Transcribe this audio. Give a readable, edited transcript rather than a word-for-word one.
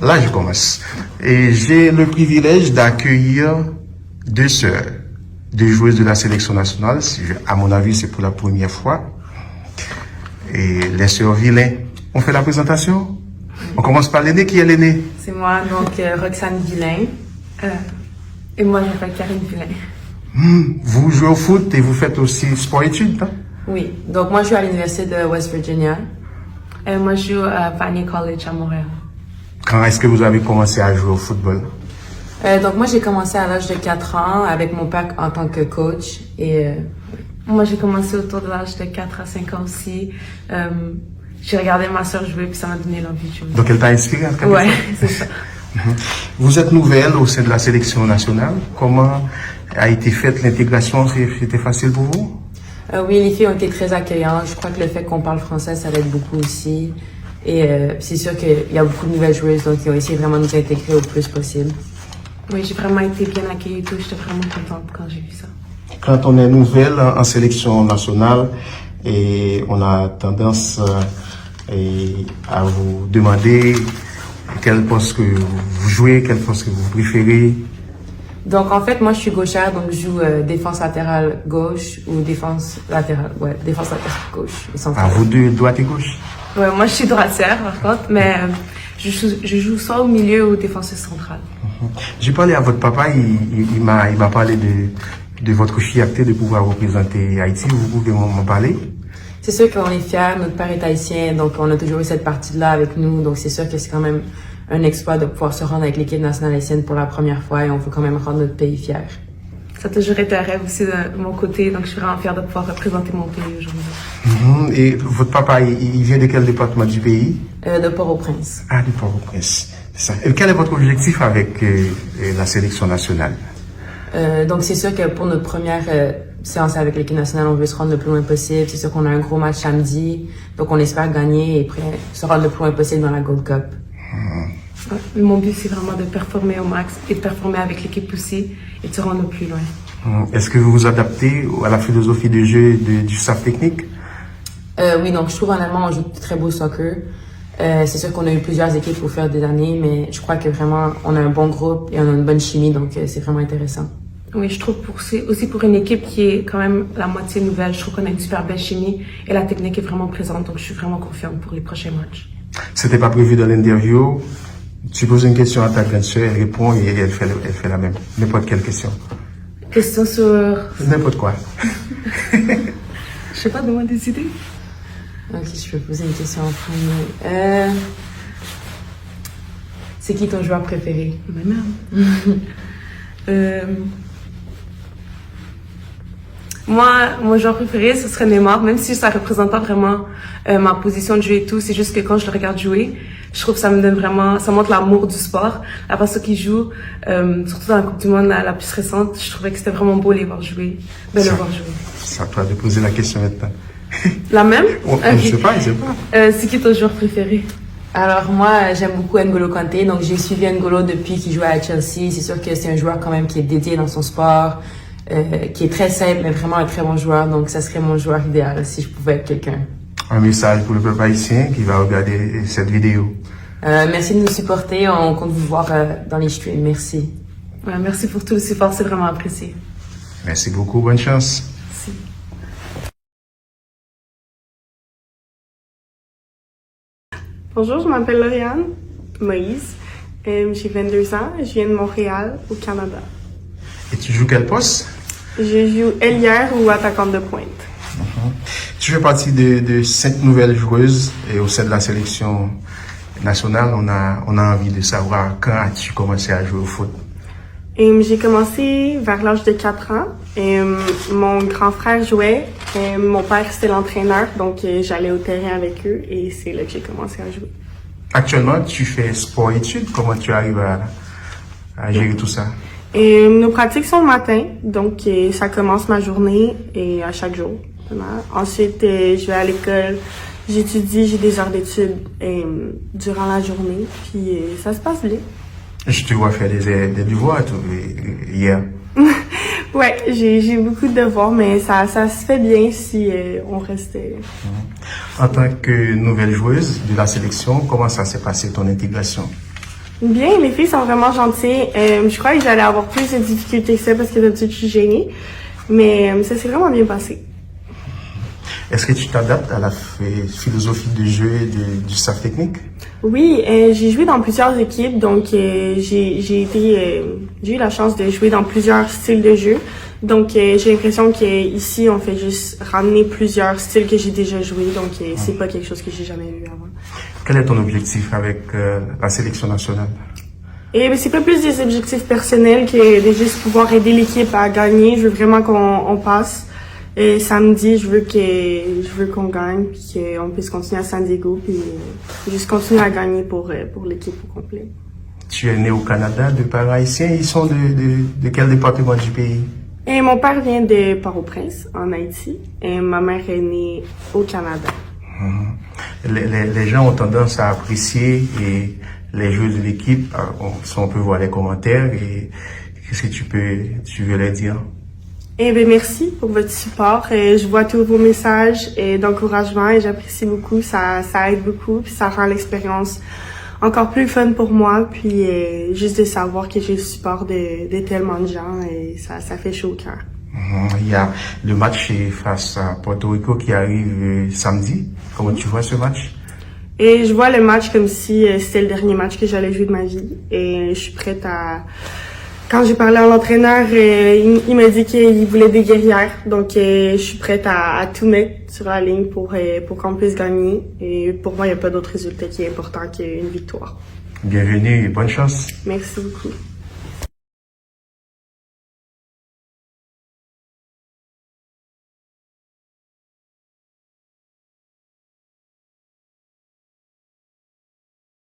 là, je commence. Et j'ai le privilège d'accueillir deux sœurs, deux joueuses de la sélection nationale. À mon avis, c'est pour la première fois. Et les sœurs Villain. On fait la présentation? On commence par l'aînée. Qui est l'aînée? C'est moi, donc Roxane Villain. Et moi, je m'appelle Karine Villain. Vous jouez au foot et vous faites aussi sport-études, hein? Oui, donc moi, je joue à l'Université de West Virginia. Et moi, je joue à Vanier College à Montréal. Quand est-ce que vous avez commencé à jouer au football? Donc moi, j'ai commencé à l'âge de 4 ans avec mon père en tant que coach. Et moi, j'ai commencé autour de l'âge de 4 à 5 ans aussi. J'ai regardé ma soeur jouer, puis ça m'a donné l'envie de jouer. Donc elle t'a inspiré en quelque Ouais, sorte? c'est ça. Vous êtes nouvelle au sein de la sélection nationale. Comment a été faite l'intégration? C'était facile pour vous? Oui, les filles ont été très accueillantes. Je crois que le fait qu'on parle français, ça l'aide beaucoup aussi. Et c'est sûr qu'il y a beaucoup de nouvelles joueuses, donc ils ont essayé vraiment de nous intégrer au plus possible. Oui, j'ai vraiment été bien accueillie et tout. J'étais vraiment contente quand j'ai vu ça. Quand on est nouvelle en sélection nationale, et on a tendance à vous demander quel poste que vous jouez, quel poste que vous préférez. Donc en fait, moi je suis gauchère, donc je joue défense latérale gauche ou défense latérale gauche et centrale. Ah, vous deux, droite et gauche? Ouais, moi je suis droitière par contre, mais je joue soit au milieu ou défenseuse centrale. J'ai parlé à votre papa, il m'a parlé de votre fierté de pouvoir représenter Haïti. Vous pouvez m'en parler? C'est sûr qu'on est fiers, notre père est haïtien, donc on a toujours eu cette partie-là avec nous, donc c'est sûr que c'est quand même un exploit de pouvoir se rendre avec l'équipe nationale haïtienne pour la première fois et on veut quand même rendre notre pays fier. Ça a toujours été un rêve aussi de mon côté, donc je suis vraiment fière de pouvoir représenter mon pays aujourd'hui. Et votre papa, il vient de quel département du pays? De Port-au-Prince. Ah, de Port-au-Prince. C'est ça. Et quel est votre objectif avec la sélection nationale? Donc c'est sûr que pour notre première séance avec l'équipe nationale, on veut se rendre le plus loin possible. C'est sûr qu'on a un gros match samedi, donc on espère gagner et après se rendre le plus loin possible dans la Gold Cup. Mon but, c'est vraiment de performer au max et de performer avec l'équipe aussi et de se rendre le plus loin. Est-ce que vous vous adaptez à la philosophie de jeu du staff technique? Oui, donc je trouve en Allemagne, on joue de très beau soccer. C'est sûr qu'on a eu plusieurs équipes au fur des années, mais je crois que vraiment, on a un bon groupe et on a une bonne chimie, donc c'est vraiment intéressant. Oui, je trouve aussi pour une équipe qui est quand même la moitié nouvelle, je trouve qu'on a une super belle chimie et la technique est vraiment présente, donc je suis vraiment confiante pour les prochains matchs. C'était pas prévu dans l'interview. Tu poses une question à ta grande sœur, elle répond et elle fait la même. N'importe quelle question. Question sur... N'importe quoi. Je sais pas, donne-moi des idées. Ok, je peux poser une question en premier. C'est qui ton joueur préféré? Mais merde. Moi, mon joueur préféré, ce serait Neymar, même si ça représente pas vraiment ma position de jeu et tout. C'est juste que quand je le regarde jouer, je trouve que ça me donne vraiment, ça montre l'amour du sport. La façon qu'il joue, surtout dans la Coupe du Monde la plus récente, je trouvais que c'était vraiment beau les voir jouer, le voir jouer. C'est à toi de poser la question maintenant. La même? Je sais pas, je sais pas. C'est qui ton joueur préféré? Alors moi, j'aime beaucoup N'Golo Kanté, donc j'ai suivi N'Golo depuis qu'il jouait à Chelsea. C'est sûr que c'est un joueur quand même qui est dédié dans son sport, qui est très simple, mais vraiment un très bon joueur. Donc ça serait mon joueur idéal si je pouvais être quelqu'un. Un message pour le peuple haïtien qui va regarder cette vidéo. Merci de nous supporter, on compte vous voir dans les streams. Merci. Ouais, merci pour tout le support, c'est vraiment apprécié. Merci beaucoup, bonne chance. Merci. Bonjour, je m'appelle Lauriane Moïse. J'ai 22 ans. Je viens de Montréal, au Canada. Et tu joues quel poste? Je joue ailière ou attaquante de pointe. Tu fais partie de 5 nouvelles joueuses et au sein de la sélection nationale, on a envie de savoir quand as-tu commencé à jouer au foot? J'ai commencé vers l'âge de 4 ans. Mon grand frère jouait. Mon père, c'était l'entraîneur, donc j'allais au terrain avec eux et c'est là que j'ai commencé à jouer. Actuellement, tu fais sport-études. Comment tu arrives à gérer tout ça? Nos pratiques sont le matin, donc ça commence ma journée et à chaque jour. Ensuite, je vais à l'école, j'étudie, j'ai des heures d'études durant la journée, puis ça se passe bien. Je te vois faire des devoirs hier. Ouais, j'ai beaucoup de devoirs, mais ça se fait bien si on restait. En tant que nouvelle joueuse de la sélection, comment ça s'est passé ton intégration? Bien, les filles sont vraiment gentilles. Je crois que j'allais avoir plus de difficultés que ça parce que d'habitude je suis gênée. Mais ça s'est vraiment bien passé. Est-ce que tu t'adaptes à la philosophie de jeu et du staff technique? Oui, j'ai joué dans plusieurs équipes, donc j'ai eu la chance de jouer dans plusieurs styles de jeu. Donc j'ai l'impression qu'ici on fait juste ramener plusieurs styles que j'ai déjà joué, donc c'est pas quelque chose que j'ai jamais vu avant. Quel est ton objectif avec la sélection nationale? Et c'est pas plus des objectifs personnels que de juste pouvoir aider l'équipe à gagner. Je veux vraiment qu'on passe. Et samedi, je veux qu'on gagne, puis qu'on puisse continuer à San Diego, puis juste continuer à gagner pour l'équipe au complet. Tu es né au Canada, de parents haïtiens. Ils sont de quel département du pays? Et mon père vient de Port-au-Prince, en Haïti, et ma mère est née au Canada. Les gens ont tendance à apprécier les jeux de l'équipe. Si on peut voir les commentaires, et qu'est-ce que tu veux leur dire? Eh bien, merci pour votre support. Je vois tous vos messages d'encouragement et j'apprécie beaucoup. Ça aide beaucoup, puis ça rend l'expérience encore plus fun pour moi. Puis juste de savoir que j'ai le support de tellement de gens, et ça fait chaud au cœur. Il y a le match face à Porto Rico qui arrive samedi. Comment tu vois ce match? Et je vois le match comme si c'était le dernier match que j'allais jouer de ma vie. Et je suis prête à... Quand j'ai parlé à l'entraîneur, il m'a dit qu'il voulait des guerrières. Donc, je suis prête à tout mettre sur la ligne pour qu'on puisse gagner. Et pour moi, il n'y a pas d'autre résultat qui est important qu'une victoire. Bienvenue et bonne chance. Merci beaucoup.